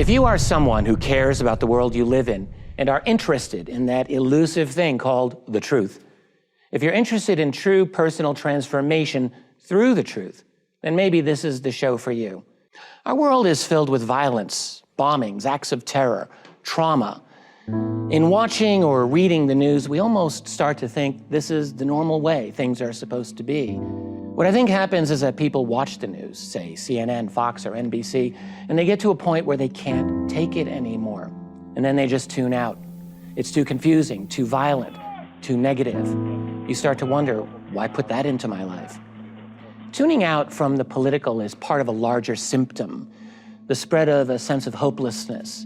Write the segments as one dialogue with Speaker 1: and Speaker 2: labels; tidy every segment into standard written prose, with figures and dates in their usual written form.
Speaker 1: If you are someone who cares about the world you live in and are interested in that elusive thing called the truth, if you're interested in true personal transformation through the truth, then maybe this is the show for you. Our world is filled with violence, bombings, acts of terror, trauma. In watching or reading the news, we almost start to think this is the normal way things are supposed to be. What I think happens is that people watch the news, say CNN, Fox, or NBC, and they get to a point where they can't take it anymore. And then they just tune out. It's too confusing, too violent, too negative. You start to wonder, why put that into my life? Tuning out from the political is part of a larger symptom, the spread of a sense of hopelessness.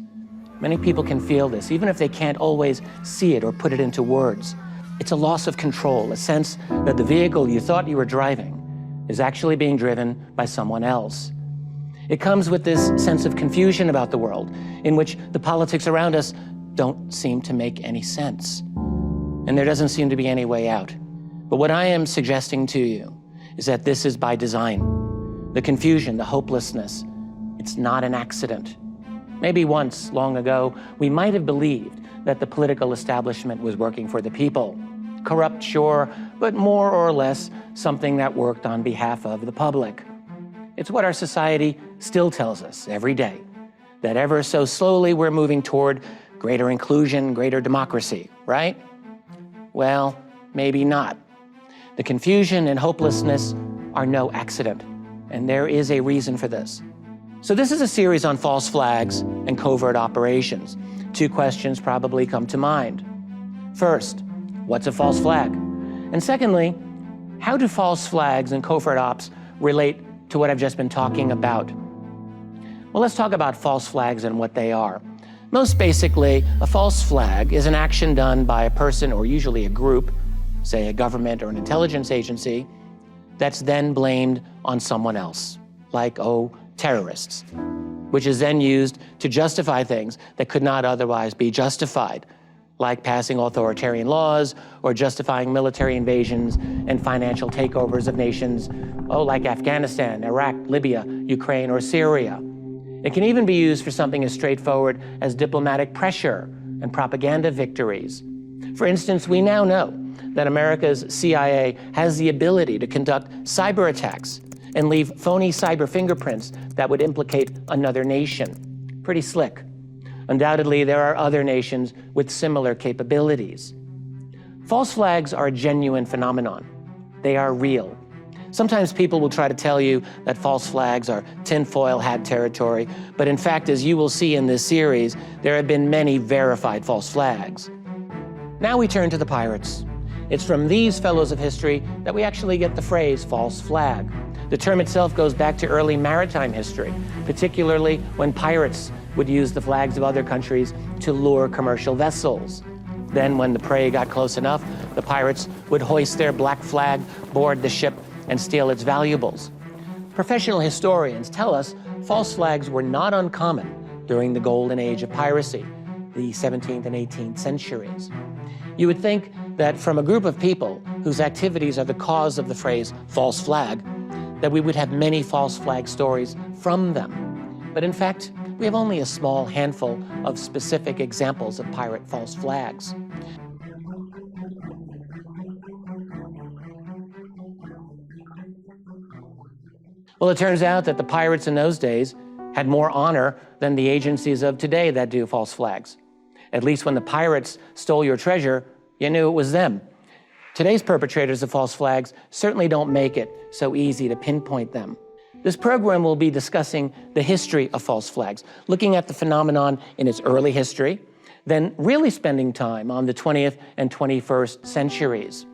Speaker 1: Many people can feel this, even if they can't always see it or put it into words. It's a loss of control, a sense that the vehicle you thought you were driving is actually being driven by someone else. It comes with this sense of confusion about the world, in which the politics around us don't seem to make any sense. And there doesn't seem to be any way out. But what I am suggesting to you is that this is by design. The confusion, the hopelessness, it's not an accident. Maybe once, long ago, we might have believed that the political establishment was working for the people. Corrupt, sure, but more or less something that worked on behalf of the public. It's what our society still tells us every day, that ever so slowly we're moving toward greater inclusion, greater democracy, right? Well, maybe not. The confusion and hopelessness are no accident, and there is a reason for this. So this is a series on false flags and covert operations. Two questions probably come to mind. First, what's a false flag? And secondly, how do false flags and covert ops relate to what I've just been talking about? Well, let's talk about false flags and what they are. Most basically, a false flag is an action done by a person or usually a group, say a government or an intelligence agency, that's then blamed on someone else, like, terrorists, which is then used to justify things that could not otherwise be justified, like passing authoritarian laws or justifying military invasions and financial takeovers of nations, like Afghanistan, Iraq, Libya, Ukraine, or Syria. It can even be used for something as straightforward as diplomatic pressure and propaganda victories. For instance, we now know that America's CIA has the ability to conduct cyber attacks and leave phony cyber fingerprints that would implicate another nation. Pretty slick. Undoubtedly, there are other nations with similar capabilities. False flags are a genuine phenomenon. They are real. Sometimes people will try to tell you that false flags are tinfoil hat territory, but in fact, as you will see in this series, there have been many verified false flags. Now we turn to the pirates. It's from these fellows of history that we actually get the phrase false flag. The term itself goes back to early maritime history, particularly when pirates would use the flags of other countries to lure commercial vessels. Then when the prey got close enough, the pirates would hoist their black flag, board the ship, and steal its valuables. Professional historians tell us false flags were not uncommon during the golden age of piracy, the 17th and 18th centuries. You would think that from a group of people whose activities are the cause of the phrase false flag, that we would have many false flag stories from them. But in fact, we have only a small handful of specific examples of pirate false flags. Well, it turns out that the pirates in those days had more honor than the agencies of today that do false flags. At least when the pirates stole your treasure, you knew it was them. Today's perpetrators of false flags certainly don't make it so easy to pinpoint them. This program will be discussing the history of false flags, looking at the phenomenon in its early history, then really spending time on the 20th and 21st centuries.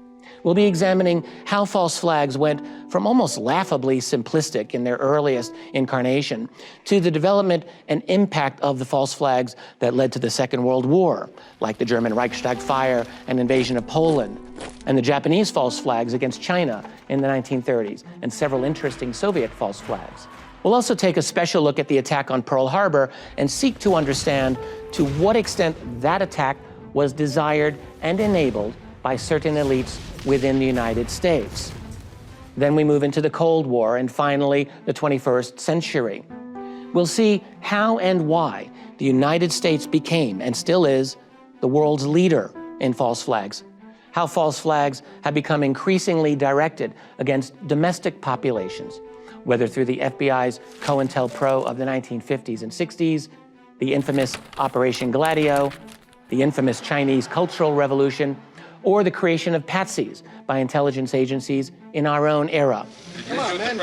Speaker 1: We'll be examining how false flags went from almost laughably simplistic in their earliest incarnation to the development and impact of the false flags that led to the Second World War, like the German Reichstag fire and invasion of Poland, and the Japanese false flags against China in the 1930s, and several interesting Soviet false flags. We'll also take a special look at the attack on Pearl Harbor and seek to understand to what extent that attack was desired and enabled by certain elites within the United States. Then we move into the Cold War and finally the 21st century. We'll see how and why the United States became, and still is, the world's leader in false flags. How false flags have become increasingly directed against domestic populations, whether through the FBI's COINTELPRO of the 1950s and 60s, the infamous Operation Gladio, the infamous Chinese Cultural Revolution, or the creation of patsies by intelligence agencies in our own era.
Speaker 2: Come on, man.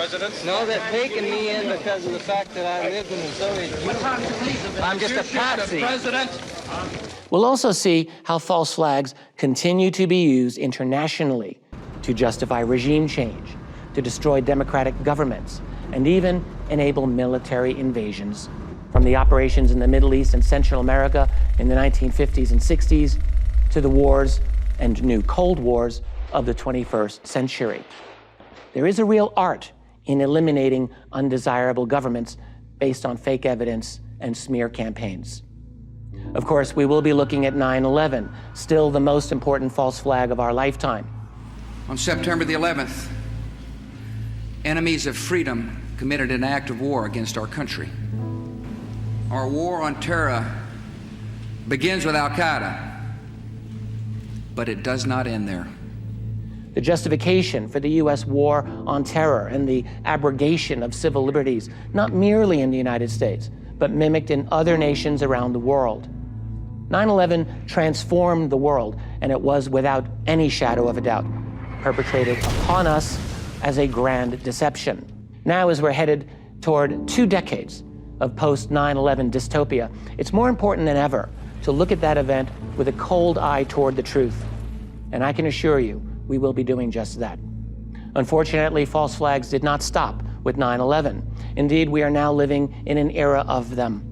Speaker 3: No, they're taking me in because of the fact that I lived in the Soviet Union. I'm just a patsy.
Speaker 1: We'll also see how false flags continue to be used internationally to justify regime change, to destroy democratic governments, and even enable military invasions. From the operations in the Middle East and Central America in the 1950s and 60s to the wars and new Cold Wars of the 21st century. There is a real art in eliminating undesirable governments based on fake evidence and smear campaigns. Of course, we will be looking at 9/11, still the most important false flag of our lifetime.
Speaker 4: On September the 11th, enemies of freedom committed an act of war against our country. Our war on terror begins with Al-Qaeda, but it does not end there.
Speaker 1: The justification for the U.S. war on terror and the abrogation of civil liberties, not merely in the United States, but mimicked in other nations around the world. 9/11 transformed the world, and it was, without any shadow of a doubt, perpetrated upon us as a grand deception. Now, as we're headed toward 2 decades of post-9/11 dystopia, it's more important than ever to look at that event with a cold eye toward the truth. And I can assure you, we will be doing just that. Unfortunately, false flags did not stop with 9/11. Indeed, we are now living in an era of them.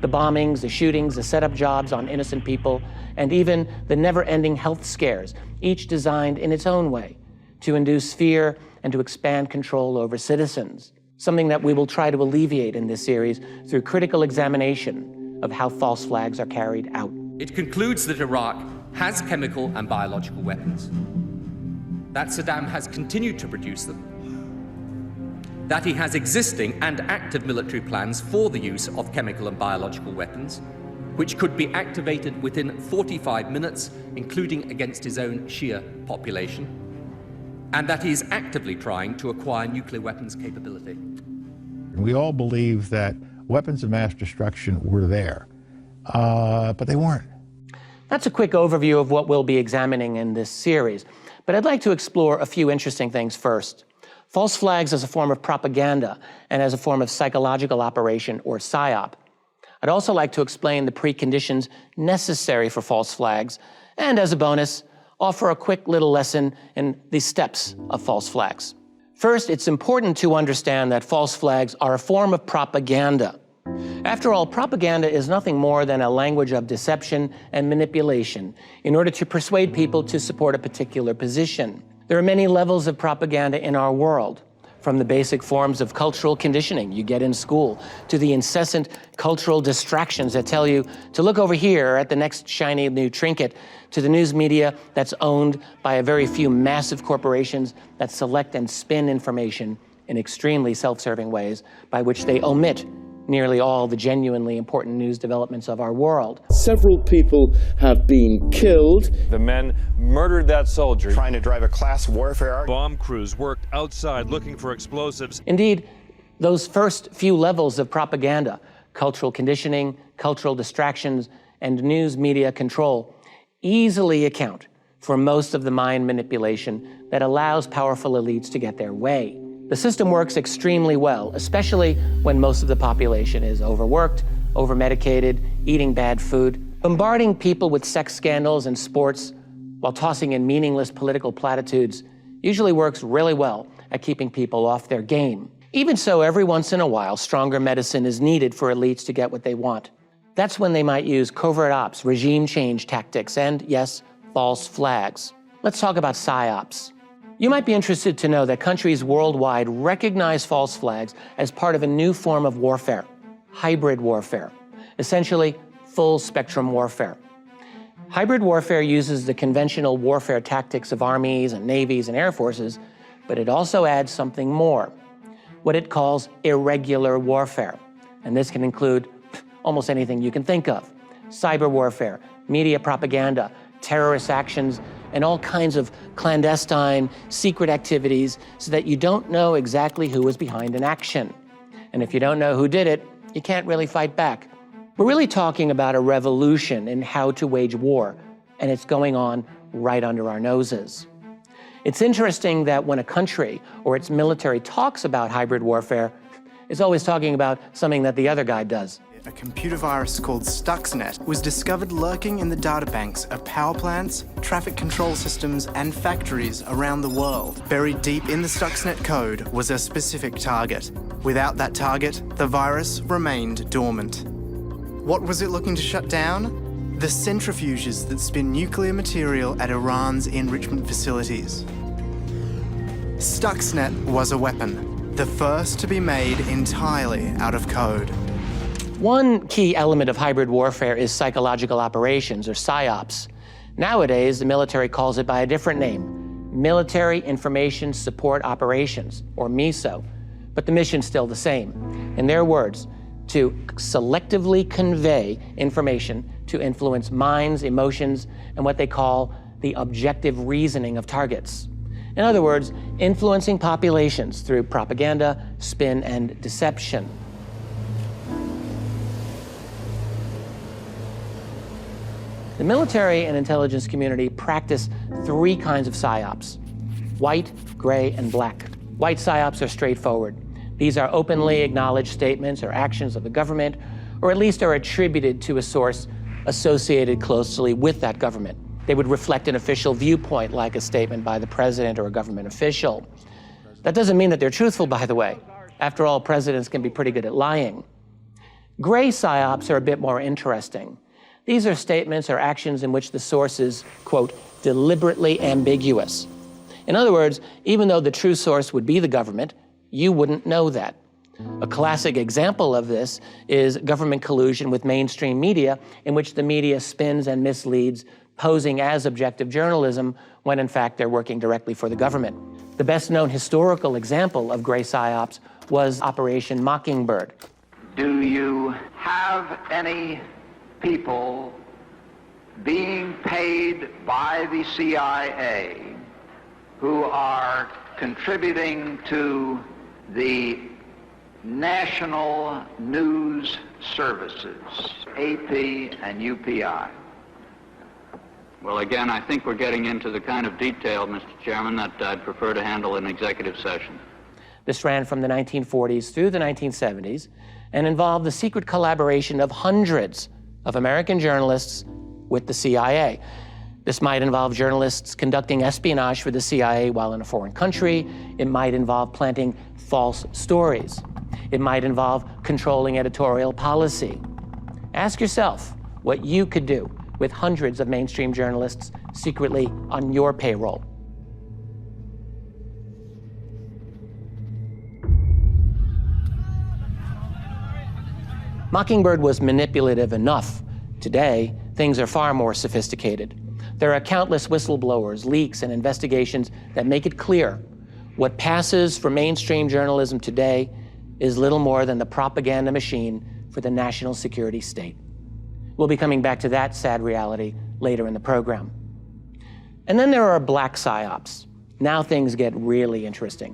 Speaker 1: The bombings, the shootings, the setup jobs on innocent people, and even the never-ending health scares, each designed in its own way to induce fear and to expand control over citizens, something that we will try to alleviate in this series through critical examination of how false flags are carried out.
Speaker 5: It concludes that Iraq has chemical and biological weapons, that Saddam has continued to produce them, that he has existing and active military plans for the use of chemical and biological weapons, which could be activated within 45 minutes, including against his own Shia population, and that he is actively trying to acquire nuclear weapons capability.
Speaker 6: We all believe that weapons of mass destruction were there, but they weren't.
Speaker 1: That's a quick overview of what we'll be examining in this series, but I'd like to explore a few interesting things first. False flags as a form of propaganda and as a form of psychological operation, or PSYOP. I'd also like to explain the preconditions necessary for false flags, and as a bonus, offer a quick little lesson in the steps of false flags. First, it's important to understand that false flags are a form of propaganda. After all, propaganda is nothing more than a language of deception and manipulation in order to persuade people to support a particular position. There are many levels of propaganda in our world, from the basic forms of cultural conditioning you get in school, to the incessant cultural distractions that tell you to look over here at the next shiny new trinket, to the news media that's owned by a very few massive corporations that select and spin information in extremely self-serving ways by which they omit nearly all the genuinely important news developments of our world.
Speaker 7: Several people have been killed.
Speaker 8: The men murdered that soldier.
Speaker 2: Trying to drive a class warfare.
Speaker 8: Bomb crews worked outside looking for explosives.
Speaker 1: Indeed, those first few levels of propaganda, cultural conditioning, cultural distractions, and news media control, easily account for most of the mind manipulation that allows powerful elites to get their way. The system works extremely well, especially when most of the population is overworked, overmedicated, eating bad food. Bombarding people with sex scandals and sports while tossing in meaningless political platitudes usually works really well at keeping people off their game. Even so, every once in a while, stronger medicine is needed for elites to get what they want. That's when they might use covert ops, regime change tactics, and yes, false flags. Let's talk about PSYOPs. You might be interested to know that countries worldwide recognize false flags as part of a new form of warfare, hybrid warfare, essentially full spectrum warfare. Hybrid warfare uses the conventional warfare tactics of armies and navies and air forces, but it also adds something more, what it calls irregular warfare. And this can include almost anything you can think of: cyber warfare, media propaganda, terrorist actions, and all kinds of clandestine, secret activities so that you don't know exactly who is behind an action. And if you don't know who did it, you can't really fight back. We're really talking about a revolution in how to wage war, and it's going on right under our noses. It's interesting that when a country or its military talks about hybrid warfare, it's always talking about something that the other guy does.
Speaker 9: A computer virus called Stuxnet was discovered lurking in the databanks of power plants, traffic control systems, and factories around the world. Buried deep in the Stuxnet code was a specific target. Without that target, the virus remained dormant. What was it looking to shut down? The centrifuges that spin nuclear material at Iran's enrichment facilities. Stuxnet was a weapon, the first to be made entirely out of code.
Speaker 1: One key element of hybrid warfare is psychological operations, or PSYOPs. Nowadays, the military calls it by a different name: Military Information Support Operations, or MISO. But the mission's still the same. In their words, to selectively convey information to influence minds, emotions, and what they call the objective reasoning of targets. In other words, influencing populations through propaganda, spin, and deception. The military and intelligence community practice three kinds of PSYOPs: white, gray, and black. White PSYOPs are straightforward. These are openly acknowledged statements or actions of the government, or at least are attributed to a source associated closely with that government. They would reflect an official viewpoint, like a statement by the president or a government official. That doesn't mean that they're truthful, by the way. After all, presidents can be pretty good at lying. Gray PSYOPs are a bit more interesting. These are statements or actions in which the source is, quote, deliberately ambiguous. In other words, even though the true source would be the government, you wouldn't know that. A classic example of this is government collusion with mainstream media, in which the media spins and misleads, posing as objective journalism when in fact they're working directly for the government. The best known historical example of gray PSYOPs was Operation Mockingbird.
Speaker 10: Do you have any people being paid by the CIA who are contributing to the national news services, AP and UPI?
Speaker 11: Well, again, I think we're getting into the kind of detail, Mr. Chairman, that I'd prefer to handle in executive session.
Speaker 1: This ran from the 1940s through the 1970s and involved the secret collaboration of hundreds of American journalists with the CIA. This might involve journalists conducting espionage for the CIA while in a foreign country. It might involve planting false stories. It might involve controlling editorial policy. Ask yourself what you could do with hundreds of mainstream journalists secretly on your payroll. Mockingbird was manipulative enough. Today, things are far more sophisticated. There are countless whistleblowers, leaks, and investigations that make it clear what passes for mainstream journalism today is little more than the propaganda machine for the national security state. We'll be coming back to that sad reality later in the program. And then there are black PSYOPs. Now things get really interesting.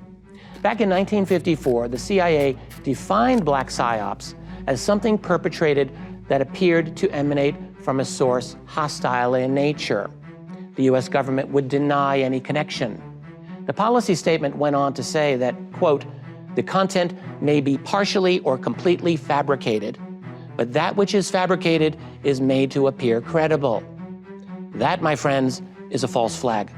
Speaker 1: Back in 1954, the CIA defined black PSYOPs as something perpetrated that appeared to emanate from a source hostile in nature. The US government would deny any connection. The policy statement went on to say that, quote, the content may be partially or completely fabricated, but that which is fabricated is made to appear credible. That, my friends, is a false flag,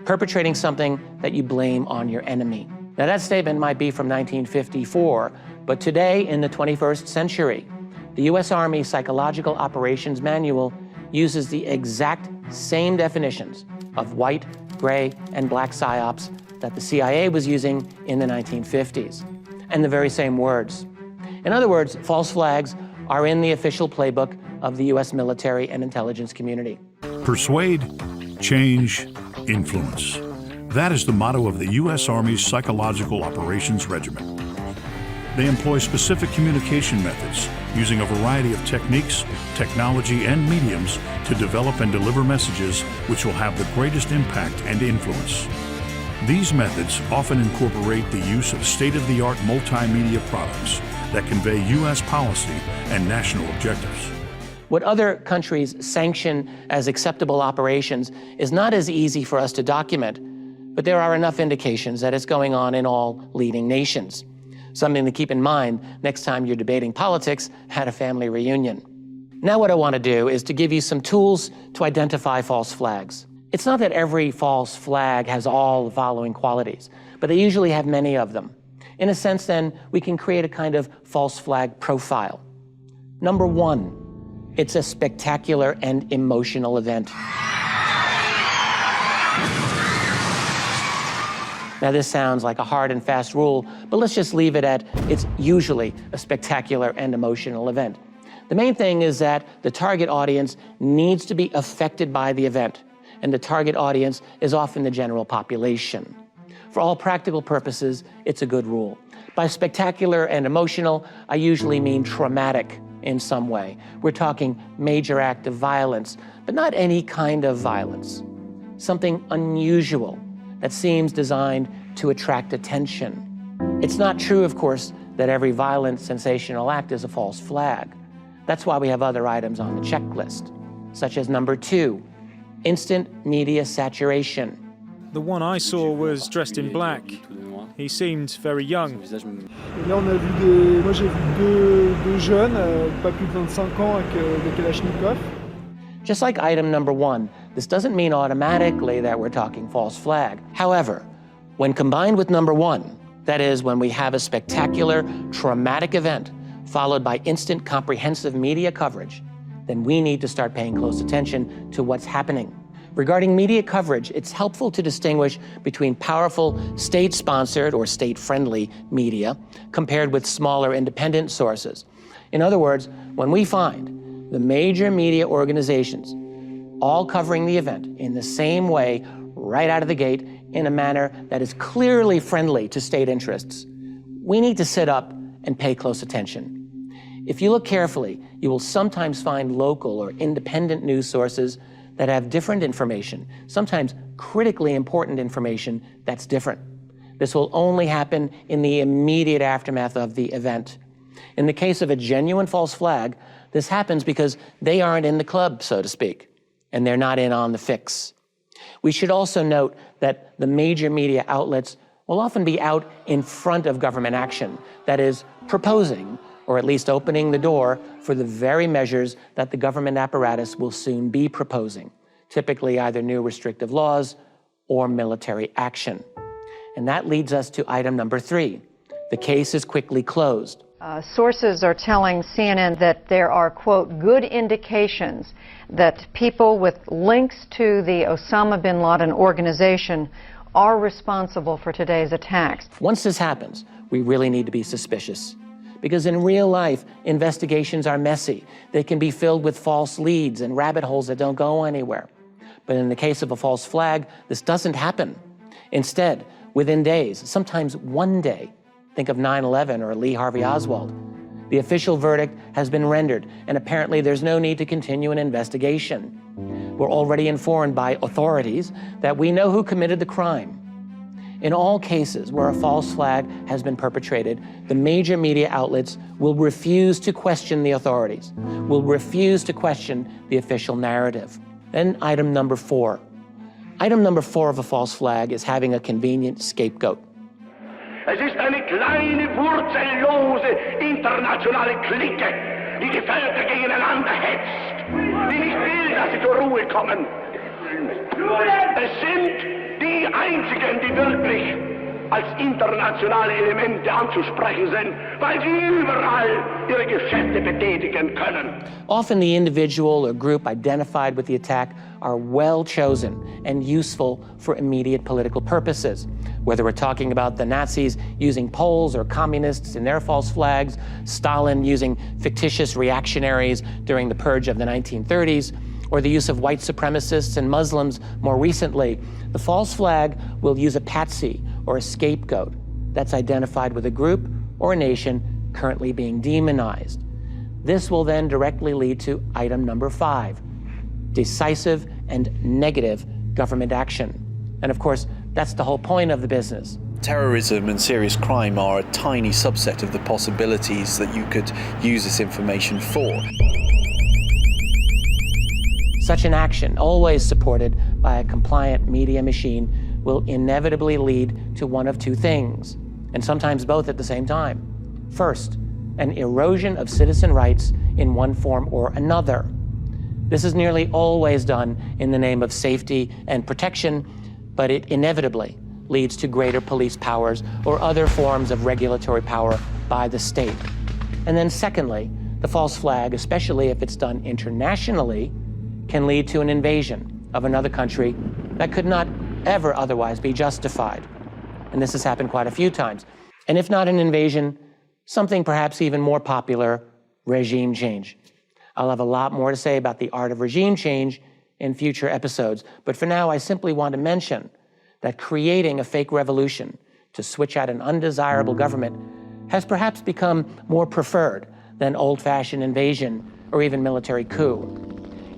Speaker 1: perpetrating something that you blame on your enemy. Now, that statement might be from 1954, but today, in the 21st century, the U.S. Army Psychological Operations Manual uses the exact same definitions of white, gray, and black PSYOPs that the CIA was using in the 1950s, and the very same words. In other words, false flags are in the official playbook of the U.S. military and intelligence community.
Speaker 12: Persuade, change, influence. That is the motto of the U.S. Army's Psychological Operations Regiment. They employ specific communication methods using a variety of techniques, technology, and mediums to develop and deliver messages which will have the greatest impact and influence. These methods often incorporate the use of state-of-the-art multimedia products that convey U.S. policy and national objectives.
Speaker 1: What other countries sanction as acceptable operations is not as easy for us to document, but there are enough indications that it's going on in all leading nations. Something to keep in mind next time you're debating politics at a family reunion. Now what I want to do is to give you some tools to identify false flags. It's not that every false flag has all the following qualities, but they usually have many of them. In a sense, then, we can create a kind of false flag profile. Number one, it's a spectacular and emotional event. Now this sounds like a hard and fast rule, but let's just leave it at it's usually a spectacular and emotional event. The main thing is that the target audience needs to be affected by the event, and the target audience is often the general population. For all practical purposes, it's a good rule. By spectacular and emotional, I usually mean traumatic in some way. We're talking major act of violence, but not any kind of violence. Something unusual that seems designed to attract attention. It's not true, of course, that every violent, sensational act is a false flag. That's why we have other items on the checklist, such as number 2, instant media saturation.
Speaker 13: The one I saw was dressed in black. He seemed very young.
Speaker 14: Là, on a vu moi j'ai vu deux jeunes, pas plus de 25 ans, avec des kalachnikovs.
Speaker 1: Just like item number 1, this doesn't mean automatically that we're talking false flag. However, when combined with number 1, that is, when we have a spectacular, traumatic event followed by instant comprehensive media coverage, then we need to start paying close attention to what's happening. Regarding media coverage, it's helpful to distinguish between powerful state-sponsored or state-friendly media compared with smaller independent sources. In other words, when we find the major media organizations all covering the event in the same way right out of the gate in a manner that is clearly friendly to state interests, we need to sit up and pay close attention. If you look carefully, you will sometimes find local or independent news sources that have different information, sometimes critically important information that's different. This will only happen in the immediate aftermath of the event. In the case of a genuine false flag, this happens because they aren't in the club, so to speak, and they're not in on the fix. We should also note that the major media outlets will often be out in front of government action, that is, proposing, or at least opening the door for the very measures that the government apparatus will soon be proposing, typically either new restrictive laws or military action. And that leads us to item number 3. The case is quickly closed.
Speaker 15: Sources are telling CNN that there are, quote, good indications that people with links to the Osama bin Laden organization are responsible for today's attacks.
Speaker 1: Once this happens, we really need to be suspicious. Because in real life, investigations are messy. They can be filled with false leads and rabbit holes that don't go anywhere. But in the case of a false flag, this doesn't happen. Instead, within days, sometimes one day, think of 9/11 or Lee Harvey Oswald, the official verdict has been rendered, and apparently there's no need to continue an investigation. We're already informed by authorities that we know who committed the crime. In all cases where a false flag has been perpetrated, the major media outlets will refuse to question the authorities, will refuse to question the official narrative. Then item number 4. Item number 4 of a false flag is having a convenient scapegoat.
Speaker 16: Es ist eine kleine, wurzellose internationale Clique, die die Völker gegeneinander hetzt, die nicht will, dass sie zur Ruhe kommen. Es sind die einzigen, die wirklich als internationale Elemente anzusprechen sind, weil sie überall ihre Geschäfte betätigen können.
Speaker 1: Often the individual or group identified with the attack are well chosen and useful for immediate political purposes. Whether we're talking about the Nazis using Poles or communists in their false flags, Stalin using fictitious reactionaries during the purge of the 1930s, or the use of white supremacists and Muslims more recently, the false flag will use a patsy or a scapegoat that's identified with a group or a nation currently being demonized. This will then directly lead to item number 5, decisive and negative government action. And of course, that's the whole point of the business.
Speaker 17: Terrorism and serious crime are a tiny subset of the possibilities that you could use this information for.
Speaker 1: Such an action, always supported by a compliant media machine, will inevitably lead to one of two things, and sometimes both at the same time. First, an erosion of citizen rights in one form or another. This is nearly always done in the name of safety and protection, but it inevitably leads to greater police powers or other forms of regulatory power by the state. And then secondly, the false flag, especially if it's done internationally, can lead to an invasion of another country that could not ever otherwise be justified. And this has happened quite a few times. And if not an invasion, something perhaps even more popular, regime change. I'll have a lot more to say about the art of regime change in future episodes, but for now I simply want to mention that creating a fake revolution to switch out an undesirable government has perhaps become more preferred than old-fashioned invasion or even military coup.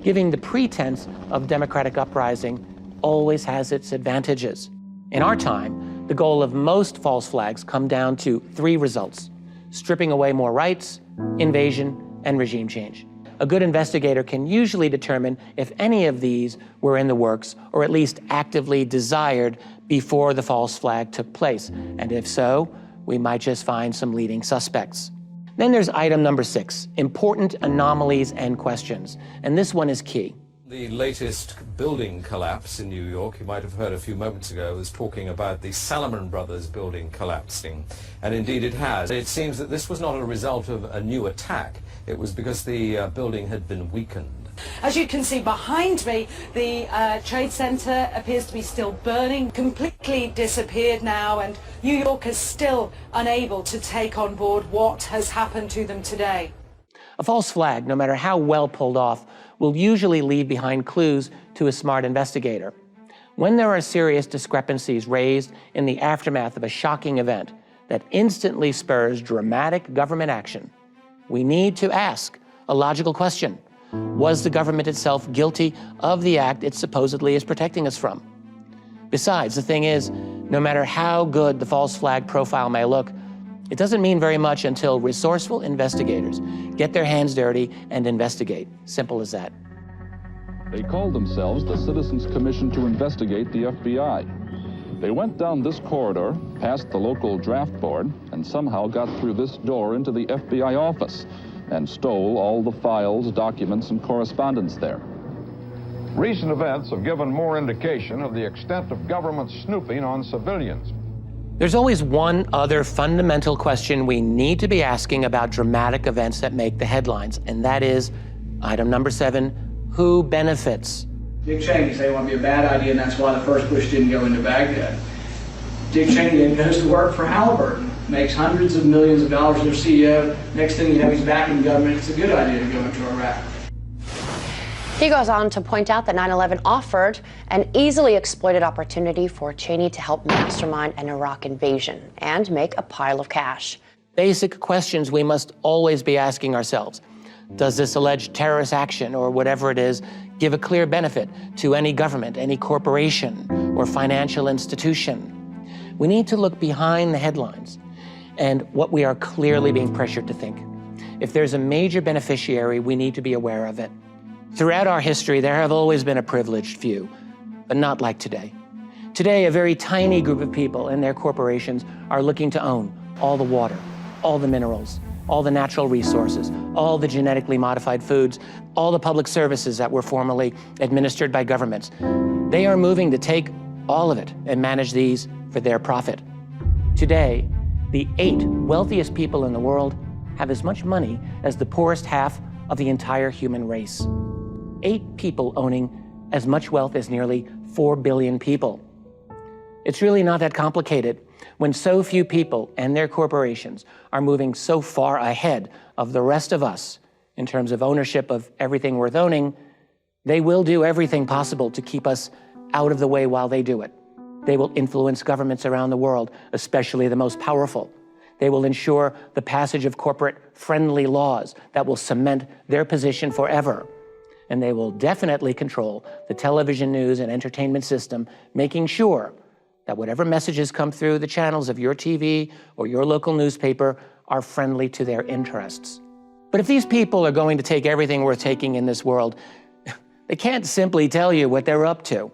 Speaker 1: Giving the pretense of democratic uprising always has its advantages. In our time, the goal of most false flags come down to 3 results: stripping away more rights, invasion, and regime change. A good investigator can usually determine if any of these were in the works or at least actively desired before the false flag took place. And if so, we might just find some leading suspects. Then there's item number 6, important anomalies and questions. And this one is key.
Speaker 18: The latest building collapse in New York, you might have heard a few moments ago, was talking about the Salomon Brothers building collapsing. And indeed it has. It seems that this was not a result of a new attack. It was because the building had been weakened.
Speaker 19: As you can see behind me, the Trade Center appears to be still burning, completely disappeared now, and New York is still unable to take on board what has happened to them today.
Speaker 1: A false flag, no matter how well pulled off, will usually leave behind clues to a smart investigator. When there are serious discrepancies raised in the aftermath of a shocking event that instantly spurs dramatic government action, we need to ask a logical question. Was the government itself guilty of the act it supposedly is protecting us from? Besides, the thing is, no matter how good the false flag profile may look, it doesn't mean very much until resourceful investigators get their hands dirty and investigate. Simple as that.
Speaker 20: They called themselves the Citizens Commission to Investigate the FBI. They went down this corridor, past the local draft board, and somehow got through this door into the FBI office and stole all the files, documents, and correspondence there.
Speaker 21: Recent events have given more indication of the extent of government snooping on civilians.
Speaker 1: There's always one other fundamental question we need to be asking about dramatic events that make the headlines, and that is item number 7, who benefits?
Speaker 22: Dick Cheney said it would be a bad idea, and that's why the first Bush didn't go into Baghdad. Dick Cheney then goes to work for Halliburton, makes hundreds of millions of dollars as their CEO. Next thing you know, he's back in the government. It's a good idea to go into Iraq.
Speaker 23: He goes on to point out that 9/11 offered an easily exploited opportunity for Cheney to help mastermind an Iraq invasion and make a pile of cash.
Speaker 1: Basic questions we must always be asking ourselves. Does this alleged terrorist action, or whatever it is, give a clear benefit to any government, any corporation, or financial institution? We need to look behind the headlines and what we are clearly being pressured to think. If there's a major beneficiary, we need to be aware of it. Throughout our history, there have always been a privileged few, but not like today. Today, a very tiny group of people and their corporations are looking to own all the water, all the minerals, all the natural resources, all the genetically modified foods, all the public services that were formerly administered by governments. They are moving to take all of it and manage these for their profit. Today, the 8 wealthiest people in the world have as much money as the poorest half of the entire human race. 8 people owning as much wealth as nearly 4 billion people. It's really not that complicated. When so few people and their corporations are moving so far ahead of the rest of us in terms of ownership of everything worth owning, they will do everything possible to keep us out of the way while they do it. They will influence governments around the world, especially the most powerful. They will ensure the passage of corporate-friendly laws that will cement their position forever. And they will definitely control the television news and entertainment system, making sure that whatever messages come through the channels of your TV or your local newspaper are friendly to their interests. But if these people are going to take everything worth taking in this world, they can't simply tell you what they're up to.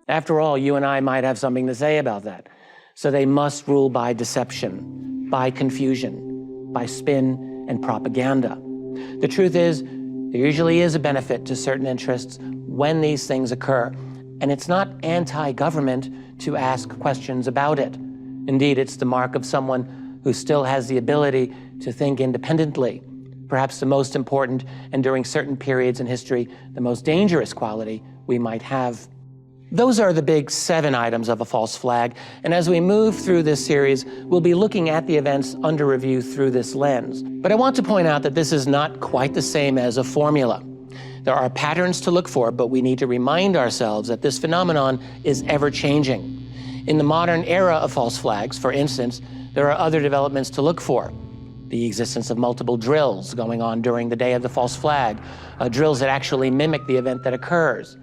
Speaker 1: After all, you and I might have something to say about that. So they must rule by deception, by confusion, by spin and propaganda. The truth is, there usually is a benefit to certain interests when these things occur, and it's not anti-government to ask questions about it. Indeed, it's the mark of someone who still has the ability to think independently, perhaps the most important, and during certain periods in history, the most dangerous quality we might have. Those are the big 7 items of a false flag, and as we move through this series, we'll be looking at the events under review through this lens. But I want to point out that this is not quite the same as a formula. There are patterns to look for, but we need to remind ourselves that this phenomenon is ever-changing. In the modern era of false flags, for instance, there are other developments to look for. The existence of multiple drills going on during the day of the false flag, drills that actually mimic the event that occurs.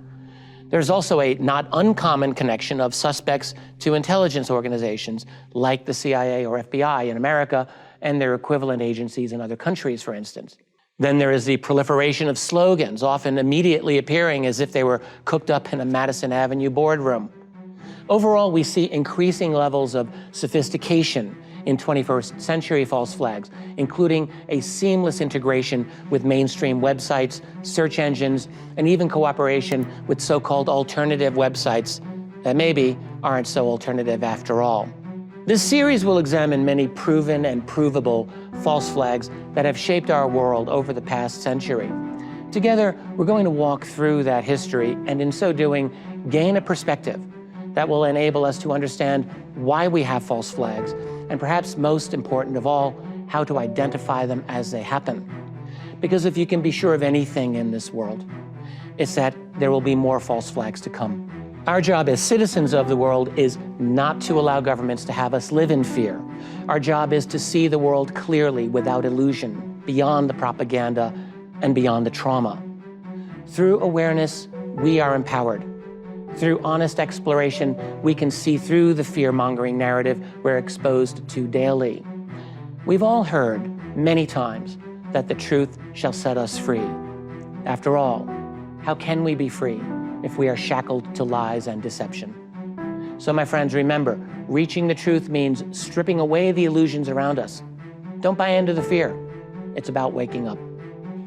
Speaker 1: There's also a not uncommon connection of suspects to intelligence organizations like the CIA or FBI in America and their equivalent agencies in other countries, for instance. Then there is the proliferation of slogans, often immediately appearing as if they were cooked up in a Madison Avenue boardroom. Overall, we see increasing levels of sophistication in 21st century false flags, including a seamless integration with mainstream websites, search engines, and even cooperation with so-called alternative websites that maybe aren't so alternative after all. This series will examine many proven and provable false flags that have shaped our world over the past century. Together, we're going to walk through that history and in so doing, gain a perspective that will enable us to understand why we have false flags, and perhaps most important of all, how to identify them as they happen. Because if you can be sure of anything in this world, it's that there will be more false flags to come. Our job as citizens of the world is not to allow governments to have us live in fear. Our job is to see the world clearly without illusion, beyond the propaganda and beyond the trauma. Through awareness, we are empowered. Through honest exploration, we can see through the fear-mongering narrative we're exposed to daily. We've all heard many times that the truth shall set us free. After all, how can we be free if we are shackled to lies and deception? So my friends, remember, reaching the truth means stripping away the illusions around us. Don't buy into the fear. It's about waking up.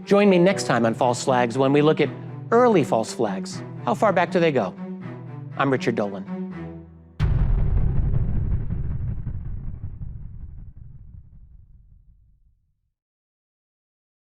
Speaker 1: Join me next time on False Flags when we look at early false flags. How far back do they go? I'm Richard Dolan.